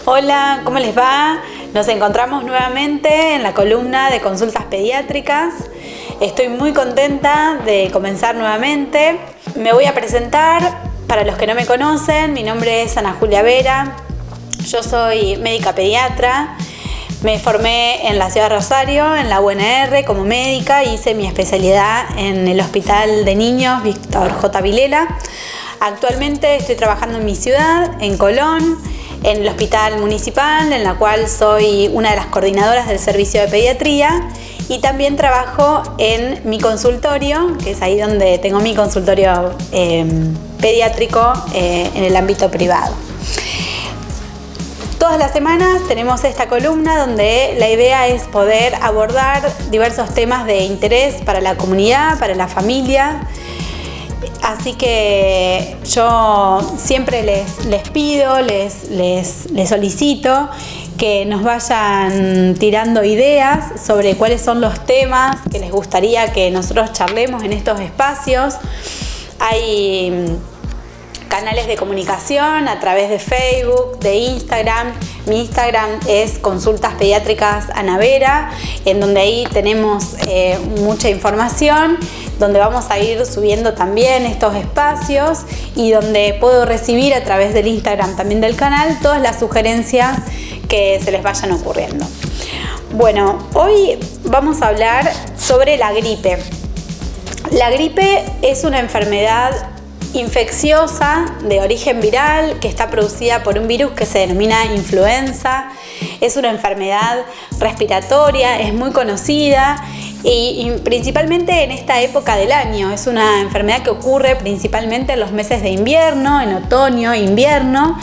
Hola, ¿cómo les va? Nos encontramos nuevamente en la columna de consultas pediátricas. Estoy muy contenta de comenzar nuevamente. Me voy a presentar, para los que no me conocen, mi nombre es Ana Julia Vera. Yo soy médica pediatra. Me formé en la ciudad de Rosario, en la UNR, como médica. Hice mi especialidad en el Hospital de Niños Víctor J. Vilela. Actualmente estoy trabajando en mi ciudad, en Colón, en el hospital municipal, en la cual soy una de las coordinadoras del servicio de pediatría, y también trabajo en mi consultorio, que es ahí donde tengo mi consultorio pediátrico en el ámbito privado. Todas las semanas tenemos esta columna donde la idea es poder abordar diversos temas de interés para la comunidad, para la familia. Así que yo siempre les pido, les solicito que nos vayan tirando ideas sobre cuáles son los temas que les gustaría que nosotros charlemos en estos espacios. Hay canales de comunicación a través de Facebook, de Instagram. Mi Instagram es Consultas Pediátricas Ana Vera, en donde ahí tenemos mucha información, donde vamos a ir subiendo también estos espacios y donde puedo recibir a través del Instagram también del canal todas las sugerencias que se les vayan ocurriendo. Bueno, hoy vamos a hablar sobre la gripe. La gripe es una enfermedad infecciosa de origen viral que está producida por un virus que se denomina influenza. Es una enfermedad respiratoria, es muy conocida y principalmente en esta época del año. Es una enfermedad que ocurre principalmente en los meses de invierno, en otoño, invierno.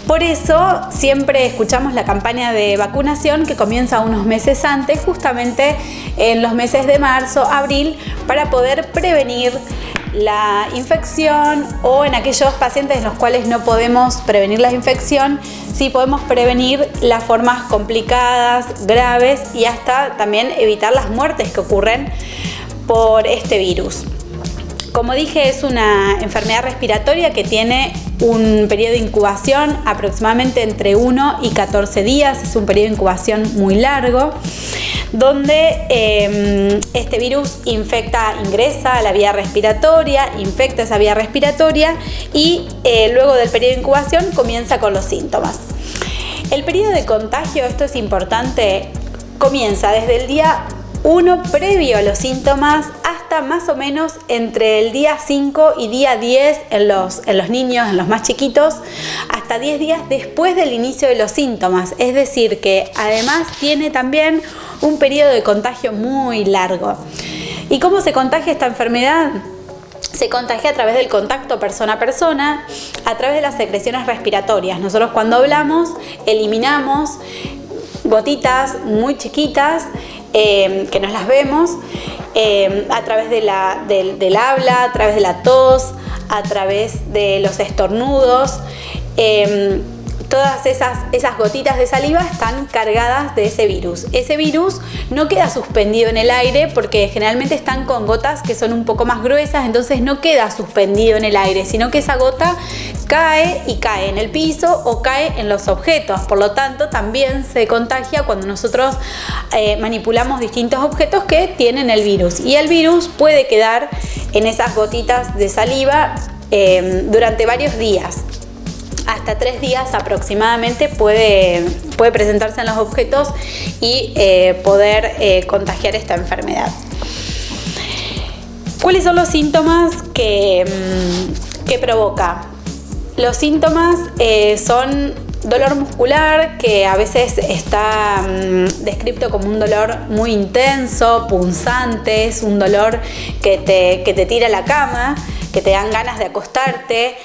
Por eso siempre escuchamos la campaña de vacunación que comienza unos meses antes, justamente en los meses de marzo, abril, para poder prevenir la infección, o en aquellos pacientes en los cuales no podemos prevenir la infección, sí podemos prevenir las formas complicadas, graves, y hasta también evitar las muertes que ocurren por este virus. Como dije, es una enfermedad respiratoria que tiene un periodo de incubación aproximadamente entre 1 y 14 días, es un periodo de incubación muy largo, donde este virus ingresa a la vía respiratoria, infecta esa vía respiratoria y luego del periodo de incubación comienza con los síntomas. El periodo de contagio, esto es importante, comienza desde el día 1 previo a los síntomas hasta más o menos entre el día 5 y día 10 en los niños, en los más chiquitos, hasta 10 días después del inicio de los síntomas. Es decir, que además tiene también un periodo de contagio muy largo. ¿Y cómo se contagia esta enfermedad? Se contagia a través del contacto persona a persona, a través de las secreciones respiratorias. Nosotros cuando hablamos eliminamos gotitas muy chiquitas que nos las vemos a través del habla, a través de la tos, a través de los estornudos. Todas esas gotitas de saliva están cargadas de ese virus. Ese virus no queda suspendido en el aire porque generalmente están con gotas que son un poco más gruesas, entonces no queda suspendido en el aire, sino que esa gota cae en el piso o cae en los objetos. Por lo tanto, también se contagia cuando nosotros manipulamos distintos objetos que tienen el virus. Y el virus puede quedar en esas gotitas de saliva durante varios días. Hasta 3 días aproximadamente puede presentarse en los objetos y poder contagiar esta enfermedad. ¿Cuáles son los síntomas que provoca? Los síntomas son dolor muscular, que a veces está descrito como un dolor muy intenso, punzante, es un dolor que te tira a la cama, que te dan ganas de acostarte.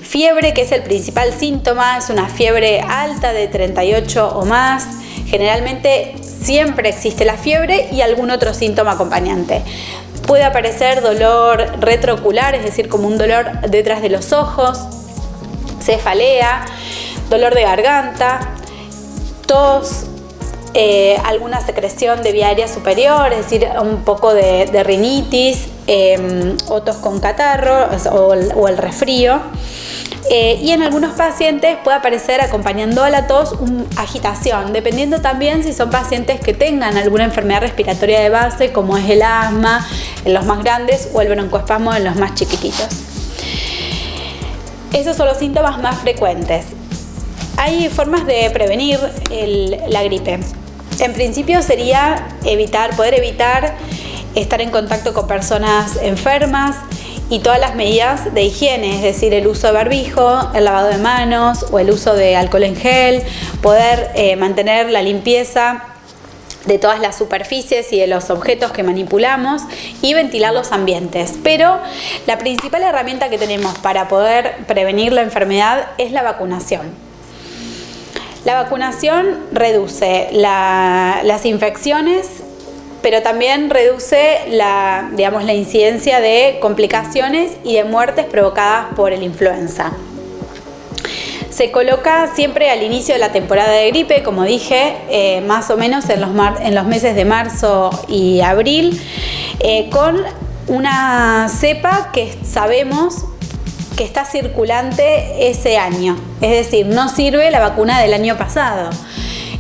Fiebre, que es el principal síntoma, es una fiebre alta de 38 o más. Generalmente siempre existe la fiebre y algún otro síntoma acompañante. Puede aparecer dolor retroocular, es decir, como un dolor detrás de los ojos, cefalea, dolor de garganta, tos, alguna secreción de vía aérea superior, es decir, un poco de rinitis, o tos con catarro o el resfrío. Y en algunos pacientes puede aparecer acompañando a la tos agitación, dependiendo también si son pacientes que tengan alguna enfermedad respiratoria de base, como es el asma en los más grandes o el broncoespasmo en los más chiquititos. Esos son los síntomas más frecuentes. Hay formas de prevenir la gripe. En principio sería poder evitar estar en contacto con personas enfermas y todas las medidas de higiene, es decir, el uso de barbijo, el lavado de manos o el uso de alcohol en gel, poder mantener la limpieza de todas las superficies y de los objetos que manipulamos y ventilar los ambientes. Pero la principal herramienta que tenemos para poder prevenir la enfermedad es la vacunación. La vacunación reduce las infecciones, pero también reduce la incidencia de complicaciones y de muertes provocadas por el influenza. Se coloca siempre al inicio de la temporada de gripe, como dije, más o menos en los meses de marzo y abril, con una cepa que sabemos que está circulante ese año. Es decir, no sirve la vacuna del año pasado.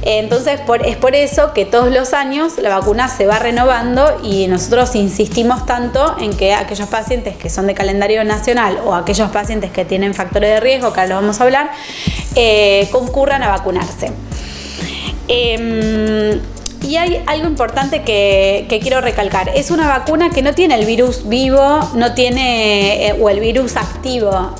Entonces es por eso que todos los años la vacuna se va renovando y nosotros insistimos tanto en que aquellos pacientes que son de calendario nacional o aquellos pacientes que tienen factores de riesgo, que ahora lo vamos a hablar, concurran a vacunarse. Y hay algo importante que quiero recalcar. Es una vacuna que no tiene el virus vivo, o el virus activo.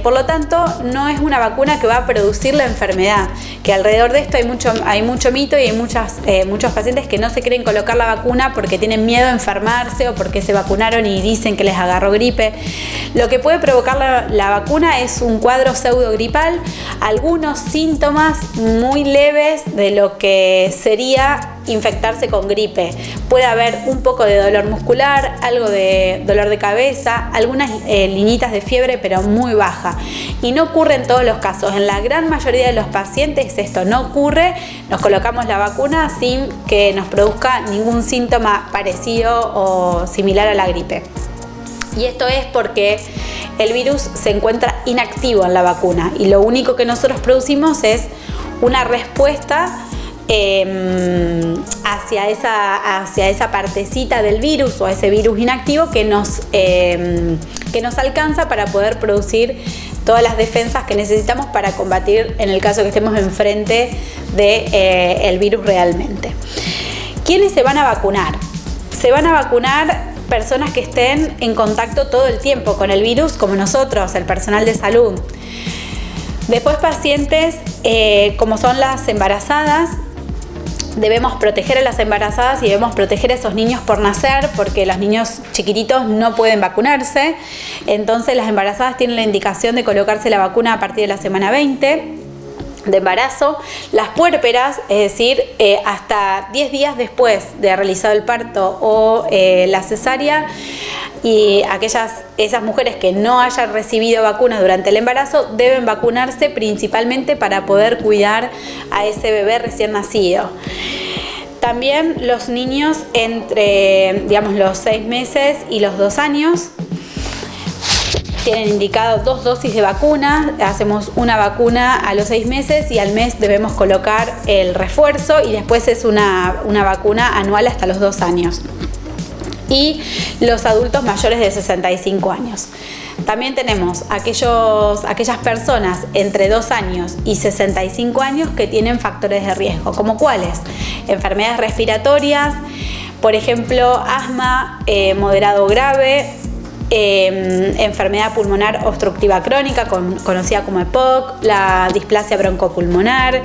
Por lo tanto, no es una vacuna que va a producir la enfermedad, que alrededor de esto hay mucho mito y hay muchos pacientes que no se quieren colocar la vacuna porque tienen miedo a enfermarse o porque se vacunaron y dicen que les agarró gripe. Lo que puede provocar la vacuna es un cuadro pseudogripal, algunos síntomas muy leves de lo que sería infectarse con gripe. Puede haber un poco de dolor muscular, algo de dolor de cabeza, algunas linitas de fiebre, pero muy baja. Y no ocurre en todos los casos. En la gran mayoría de los pacientes esto no ocurre. Nos colocamos la vacuna sin que nos produzca ningún síntoma parecido o similar a la gripe. Y esto es porque el virus se encuentra inactivo en la vacuna y lo único que nosotros producimos es una respuesta hacia esa partecita del virus o a ese virus inactivo que nos alcanza para poder producir todas las defensas que necesitamos para combatir en el caso que estemos enfrente del virus realmente. ¿Quiénes se van a vacunar? Se van a vacunar personas que estén en contacto todo el tiempo con el virus, como nosotros, el personal de salud. Después pacientes como son las embarazadas. Debemos proteger a las embarazadas y debemos proteger a esos niños por nacer, porque los niños chiquititos no pueden vacunarse. Entonces las embarazadas tienen la indicación de colocarse la vacuna a partir de la semana 20 de embarazo. Las puérperas, es decir, hasta 10 días después de realizado el parto o la cesárea, y esas mujeres que no hayan recibido vacuna durante el embarazo deben vacunarse principalmente para poder cuidar a ese bebé recién nacido. También los niños entre, los 6 meses y los 2 años tienen indicado 2 dosis de vacuna. Hacemos una vacuna a los 6 meses y al mes debemos colocar el refuerzo, y después es una vacuna anual hasta los 2 años. Y los adultos mayores de 65 años. También tenemos aquellas personas entre 2 años y 65 años que tienen factores de riesgo, como cuáles: enfermedades respiratorias, por ejemplo, asma moderado o grave, enfermedad pulmonar obstructiva crónica, conocida como EPOC, la displasia broncopulmonar,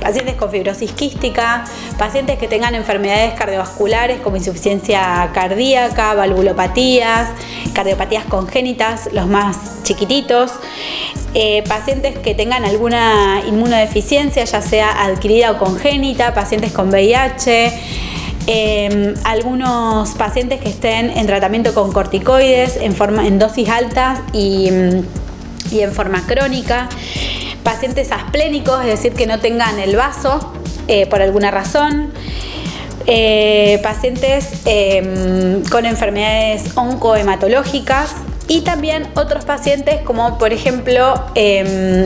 pacientes con fibrosis quística, pacientes que tengan enfermedades cardiovasculares como insuficiencia cardíaca, valvulopatías, cardiopatías congénitas, los más chiquititos, pacientes que tengan alguna inmunodeficiencia, ya sea adquirida o congénita, pacientes con VIH, algunos pacientes que estén en tratamiento con corticoides en dosis altas y en forma crónica, pacientes asplénicos, es decir, que no tengan el vaso por alguna razón, pacientes con enfermedades oncohematológicas, Y también otros pacientes como por ejemplo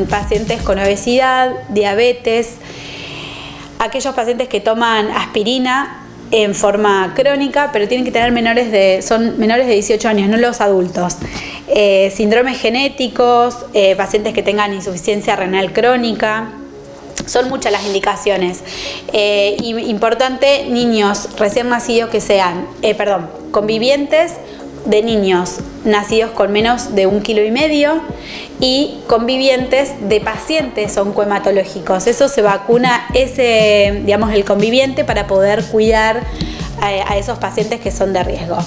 pacientes con obesidad, diabetes, aquellos pacientes que toman aspirina en forma crónica, pero tienen que tener son menores de 18 años, no los adultos. Síndromes genéticos, pacientes que tengan insuficiencia renal crónica. Son muchas las indicaciones. Importante, niños recién nacidos que sean, convivientes de niños nacidos con menos de 1,5 kg y convivientes de pacientes oncohematológicos. Eso se vacuna el conviviente para poder cuidar a esos pacientes que son de riesgo.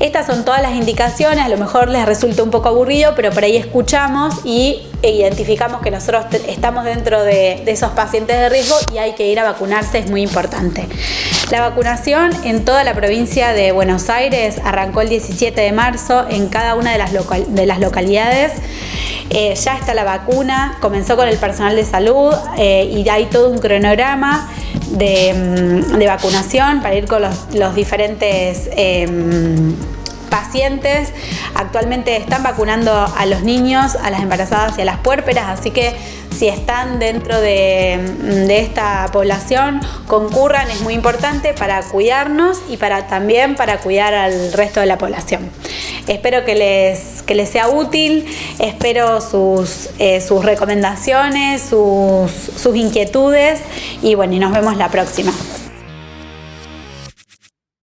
Estas son todas las indicaciones, a lo mejor les resulta un poco aburrido, pero por ahí escuchamos e identificamos que nosotros estamos dentro de esos pacientes de riesgo y hay que ir a vacunarse, es muy importante. La vacunación en toda la provincia de Buenos Aires arrancó el 17 de marzo en cada una de las localidades. Ya está la vacuna, comenzó con el personal de salud y hay todo un cronograma de vacunación para ir con los diferentes pacientes. Actualmente están vacunando a los niños, a las embarazadas y a las puérperas, así que si están dentro de esta población, concurran, es muy importante para cuidarnos y también para cuidar al resto de la población. Espero que les sea útil, espero sus recomendaciones, sus inquietudes y nos vemos la próxima.